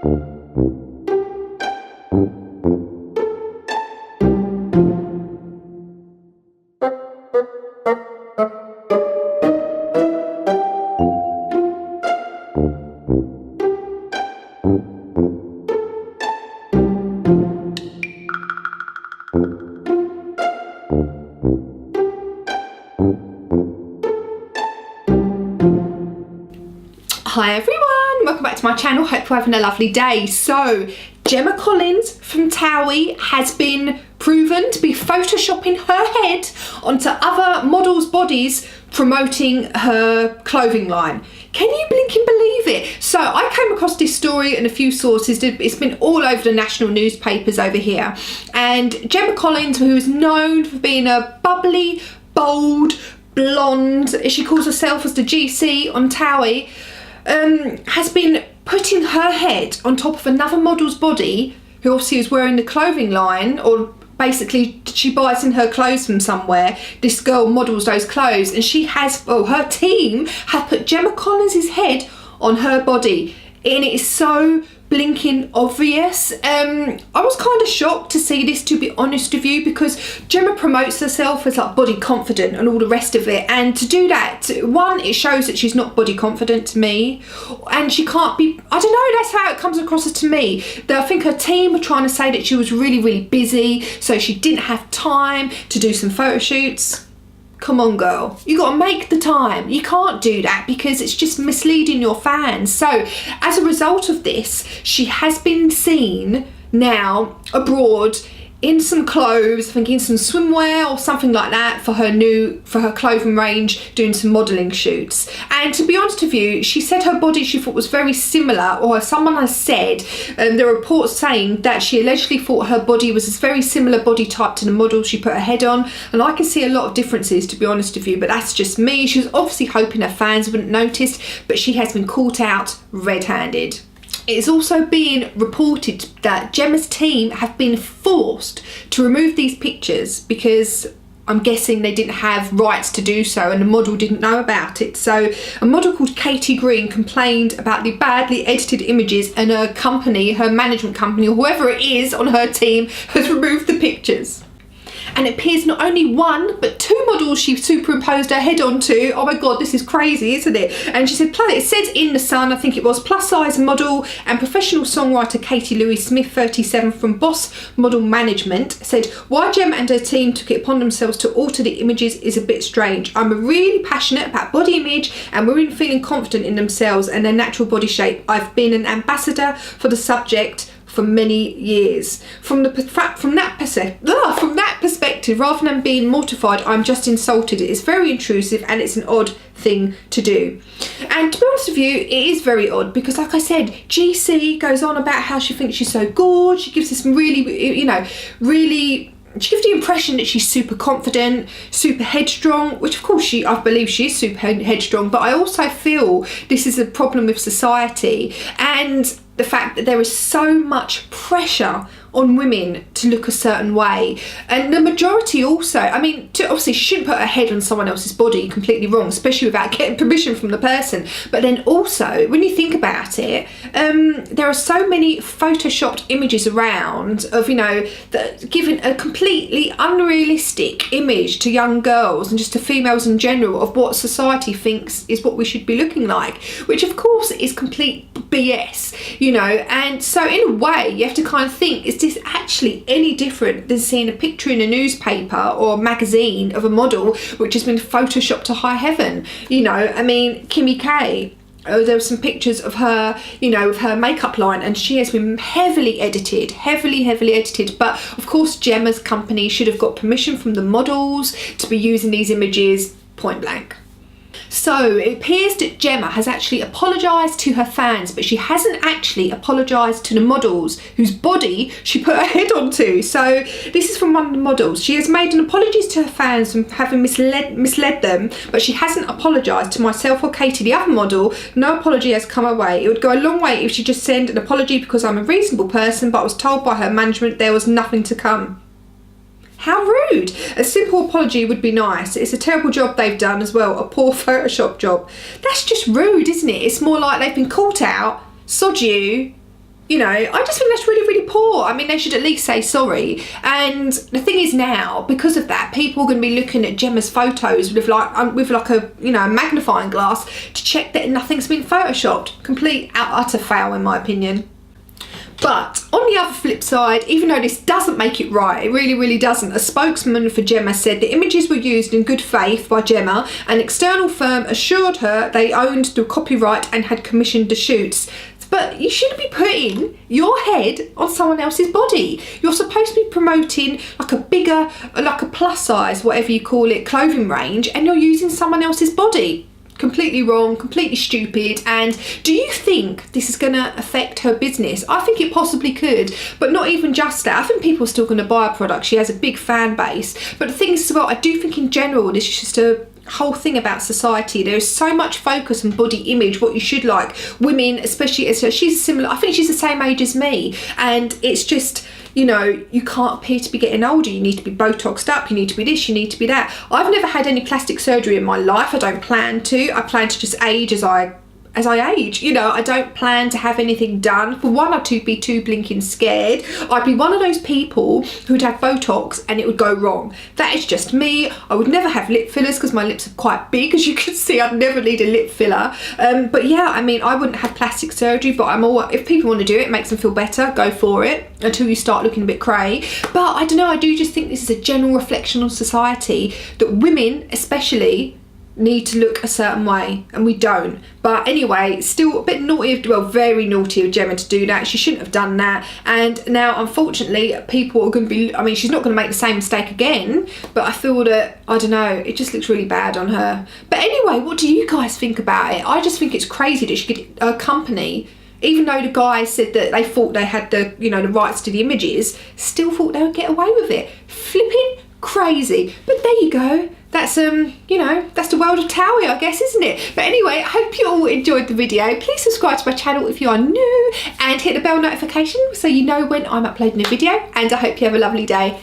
Hi everyone, welcome back to my channel. Hope you're having a lovely day. So Gemma Collins from TOWIE has been proven to be photoshopping her head onto other models' bodies promoting her clothing line. Can you blinking believe it? So I came across this story in a few sources. It's been all over the national newspapers over here. And Gemma Collins, who is known for being a bubbly, bold, blonde, as she calls herself as the GC on TOWIE, has been putting her head on top of another model's body who obviously is wearing the clothing line, or basically she buys in her clothes from somewhere. This girl models those clothes, and she has, well, her team have put Gemma Collins' head on her body, and it is so blinking obvious. I was kind of shocked to see this, to be honest with you, because Gemma promotes herself as like body confident and all the rest of it, and to do that, one, it shows that she's not body confident to me, and she can't be, I don't know, that's how it comes across to me. That I think her team were trying to say that she was really busy, so she didn't have time to do some photo shoots. Come on girl, you got to make the time. You can't do that because it's just misleading your fans. So as a result of this, she has been seen now abroad in some clothes, I think in some swimwear or something like that, for her clothing range, doing some modelling shoots. And to be honest with you, she said her body she thought was very similar, or someone has said, there are reports saying that she allegedly thought her body was a very similar body type to the model she put her head on, and I can see a lot of differences, to be honest with you, but that's just me. She was obviously hoping her fans wouldn't notice, but she has been caught out red-handed. It's also being reported that Gemma's team have been forced to remove these pictures because I'm guessing they didn't have rights to do so and the model didn't know about it. So a model called Katie Green complained about the badly edited images, and her company, her management company, or whoever it is on her team, has removed the pictures. And it appears not only one, but two models she superimposed her head onto. Oh my God, this is crazy, isn't it? And she said, it said in The Sun, I think it was, plus size model and professional songwriter Katie Louise Smith, 37, from Boss Model Management, said, why Gemma and her team took it upon themselves to alter the images is a bit strange. I'm really passionate about body image and women feeling confident in themselves and their natural body shape. I've been an ambassador for the subject for many years. From that perspective, rather than being mortified, I'm just insulted. It is very intrusive and it's an odd thing to do. And to be honest with you, it is very odd because, like I said, GC goes on about how she thinks she's so good. She gives this really, she gives the impression that she's super confident, super headstrong, which of course I believe she is super headstrong, but I also feel this is a problem with society and the fact that there is so much pressure on women to look a certain way. And the majority also, I mean, obviously she shouldn't put her head on someone else's body, completely wrong, especially without getting permission from the person. But then also, when you think about it, there are so many photoshopped images around of, that giving a completely unrealistic image to young girls and just to females in general of what society thinks is what we should be looking like, which of course is complete BS, and so in a way you have to kind of think, is this actually any different than seeing a picture in a newspaper or a magazine of a model which has been photoshopped to high heaven? I mean, Kimmy K, there were some pictures of her, with her makeup line, and she has been heavily edited, heavily edited. But of course Gemma's company should have got permission from the models to be using these images, point blank. So it appears that Gemma has actually apologised to her fans, but she hasn't actually apologised to the models whose body she put her head onto. So this is from one of the models. She has made an apology to her fans for having misled them, but she hasn't apologised to myself or Katie, the other model. No apology has come her way. It would go a long way if she just sent an apology because I'm a reasonable person, but I was told by her management there was nothing to come. How rude. A simple apology would be nice. It's a terrible job they've done as well, a poor Photoshop job. That's just rude, isn't it? It's more like they've been caught out, sod you, you know, I just think that's really, really poor. I mean, they should at least say sorry. And the thing is now, because of that, people are going to be looking at Gemma's photos with like a, you know, magnifying glass to check that nothing's been photoshopped. Complete utter fail, in my opinion. But on the other flip side, even though this doesn't make it right, it really, really doesn't, a spokesman for Gemma said the images were used in good faith by Gemma. An external firm assured her they owned the copyright and had commissioned the shoots. But you shouldn't be putting your head on someone else's body. You're supposed to be promoting like a bigger, like a plus size, whatever you call it, clothing range, and you're using someone else's body. Completely wrong, completely stupid. And do you think this is going to affect her business? I think it possibly could, but not even just that. I think people are still going to buy her product. She has a big fan base. But the thing is as well, I do think in general this is just a whole thing about society. There is so much focus on body image, what you should like. Women, especially as she's similar, I think she's the same age as me, and it's just, you know, you can't appear to be getting older. You need to be Botoxed up, you need to be this, you need to be that. I've never had any plastic surgery in my life. I don't plan to. I plan to just age as I age. You know, I don't plan to have anything done. For one, I'd be too blinking scared. I'd be one of those people who'd have Botox and it would go wrong. That is just me. I would never have lip fillers because my lips are quite big, as you can see. I'd never need a lip filler. But yeah, I mean, I wouldn't have plastic surgery, but I'm all, if people want to do it, it makes them feel better, go for it until you start looking a bit cray. But I don't know, I do just think this is a general reflection on society that women especially need to look a certain way, and we don't. But anyway, still a bit naughty, well, very naughty of Gemma to do that. She shouldn't have done that. And now, unfortunately, people are going to be, I mean, she's not going to make the same mistake again, but I feel that, I don't know, it just looks really bad on her. But anyway, what do you guys think about it? I just think it's crazy that she could, a company, even though the guys said that they thought they had the, you know, the rights to the images, still thought they would get away with it. Flipping crazy. But there you go. That's you know, that's the world of TOWIE, I guess, isn't it? But anyway, I hope you all enjoyed the video. Please subscribe to my channel if you are new, and hit the bell notification so you know when I'm uploading a video, and I hope you have a lovely day.